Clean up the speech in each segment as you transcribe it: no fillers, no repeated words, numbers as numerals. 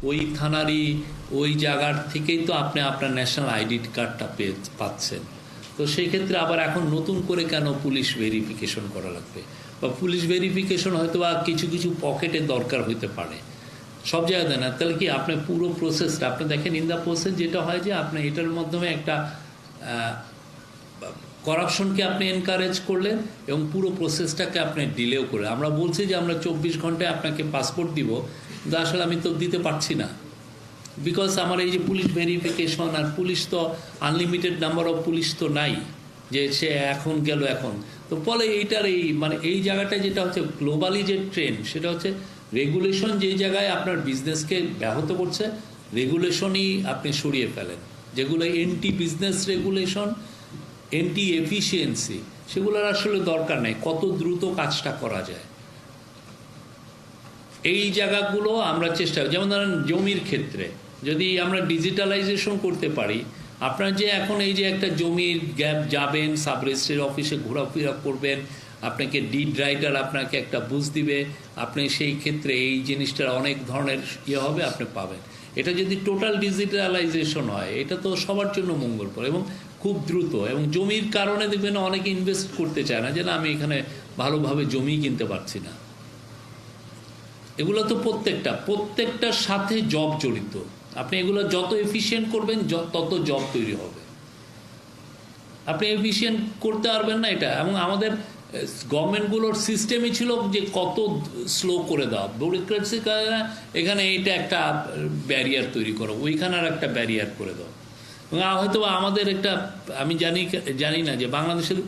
ওই থানারই ওই জায়গার থেকেই তো আপনি আপনার ন্যাশনাল আইডি কার্ডটা পাচ্ছেন। তো সেই ক্ষেত্রে আবার এখন নতুন করে কেন পুলিশ ভেরিফিকেশন করা লাগবে, বা পুলিশ ভেরিফিকেশন হয়তো বা কিছু কিছু পকেটে দরকার হইতে পারে, সব জায়গায় না। তাহলে কি আপনি পুরো প্রসেসটা আপনি দেখেন, ইন দ্য প্রসেস যেটা হয় যে আপনি এটার মাধ্যমে একটা করাপশনকে আপনি এনকারেজ করলেন এবং পুরো প্রসেসটাকে আপনি ডিলেও করে। আমরা বলছি যে আমরা 24 ঘন্টায় আপনাকে পাসপোর্ট দিব, কিন্তু আসলে আমি তো দিতে পারছি না, বিকজ আমার এই যে পুলিশ ভেরিফিকেশন, আর পুলিশ তো আনলিমিটেড নাম্বার অফ পুলিশ তো নাই যে সে এখন গেল এখন। তো ফলে এইটার এই জায়গাটা যেটা হচ্ছে গ্লোবালি যে ট্রেন্ড, সেটা হচ্ছে রেগুলেশন যেই জায়গায় আপনার বিজনেসকে ব্যাহত করছে, রেগুলেশনই আপনি সরিয়ে ফেলেন। যেগুলো anti business regulation, anti efficiency, সেগুলোর আসলে দরকার নেই, কত দ্রুত কাজটা করা যায় এই জায়গাগুলো আমরা চেষ্টা। যেমন ধরেন জমির ক্ষেত্রে যদি আমরা ডিজিটালাইজেশন করতে পারি, আপনার যে এখন এই যে একটা জমির গ্যাপ যাবেন, সাব রেজিস্ট্রি অফিসে ঘোরাফেরা করবেন, আপনাকে ডিড রাইটার আপনাকে একটা বুঝ দিবে, আপনি সেই ক্ষেত্রে এই জিনিসটার অনেক ধরনের হবে আপনি পাবেন। এটা যদি টোটাল ডিজিটালাইজেশন হয়, এটা তো সবার জন্য মঙ্গলকর এবং খুব দ্রুত। এবং জমির কারণে দেখবেন অনেকে ইনভেস্ট করতে চায় না, যে না আমি এখানে ভালোভাবে জমি কিনতে পারছি না। এগুলো তো প্রত্যেকটার সাথে জব জড়িত। আপনি এগুলো যত এফিশিয়েন্ট করবেন তত জব তৈরি হবে। আপনি এফিশিয়েন্ট করতে পারবেন না এটা। এবং আমাদের গভর্নমেন্টগুলোর সিস্টেমই ছিল যে কত স্লো করে দেওয়া, ব্যুরোক্রেসি এখানে এইটা একটা ব্যারিয়ার তৈরি করো, ওইখানে আর একটা ব্যারিয়ার করে দাও। এবং হয়তো আমাদের একটা আমি জানি না যে বাংলাদেশের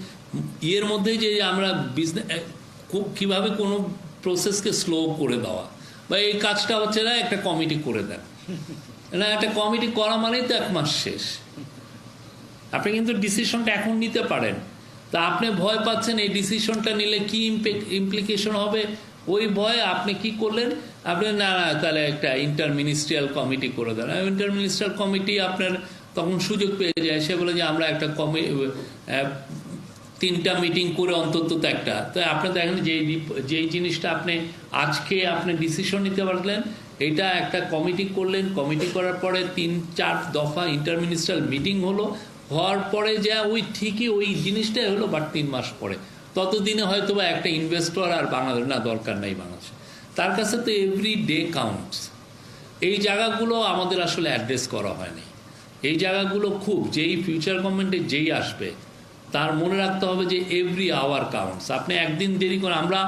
ইয়ের মধ্যে যে আমরা বিজনেস কীভাবে কোনো প্রসেসকে স্লো করে দেওয়া, বা এই কাজটা হচ্ছে না, একটা কমিটি করে দেন না, একটা কমিটি করা মানেই তো 1 মাস শেষ। আপনি কিন্তু ডিসিশনটা এখন নিতে পারেন, তা আপনি ভয় পাচ্ছেন এই ডিসিশনটা নিলে কি ইমপ্লিকেশন হবে, ওই ভয়ে আপনি কি করলেন, আপনি না তাহলে একটা ইন্টার মিনিস্ট্রিয়াল কমিটি করে দেন। ইন্টার মিনিস্ট্রিয়াল কমিটি আপনার তখন সুযোগ পেয়ে যায়, সে বলে যে আমরা একটা 3টা মিটিং করে অন্তত একটা। তো আপনি দেখেন যেই জিনিসটা আজকে আপনি ডিসিশন নিতে পারলেন, এটা একটা কমিটি করলেন, কমিটি করার পরে 3-4 দফা ইন্টার মিনিস্ট্রিয়াল মিটিং হওয়ার পরে যা ওই ঠিকই ওই জিনিসটাই হলো, বাট 3 মাস পরে। ততদিনে হয়তো বা একটা ইনভেস্টর আর বাংলাদেশ না দরকার নাই বাংলাদেশে, তার কাছে তো এভরি ডে কাউন্টস। এই জায়গাগুলো আমাদের আসলে অ্যাড্রেস করা হয়নি। এই জায়গাগুলো খুব, যেই ফিউচার গভর্নমেন্টে যেই আসবে তার মনে রাখতে হবে যে এভরি আওয়ার কাউন্টস। আপনি একদিন দেরি করে, আমরা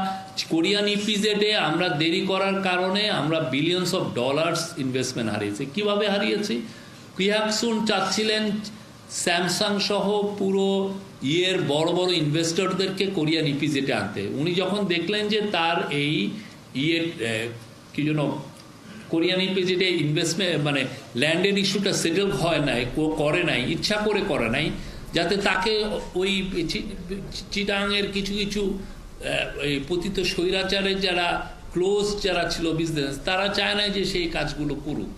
কোরিয়ান ইপিজেডে আমরা দেরি করার কারণে আমরা বিলিয়নস অফ ডলার্স ইনভেস্টমেন্ট হারিয়েছি। কিভাবে হারিয়েছি? পিহাকসুন চাচ্ছিলেন স্যামসাং সহ পুরো বড় বড় ইনভেস্টরদেরকে কোরিয়ান ইপিজেডে আনতে। উনি যখন দেখলেন যে তার এই কি জন্য কোরিয়ান ইপিজেডে ইনভেস্টমেন্ট মানে ল্যান্ডের ইস্যুটা সেটেল হয় নাই, ইচ্ছা করে নাই, যাতে তাকে ওই চিটাংয়ের কিছু কিছু এই পতিত স্বৈরাচারের যারা ক্লোজ যারা ছিল বিজনেস, তারা চায় না যে সেই কাজগুলো করুক।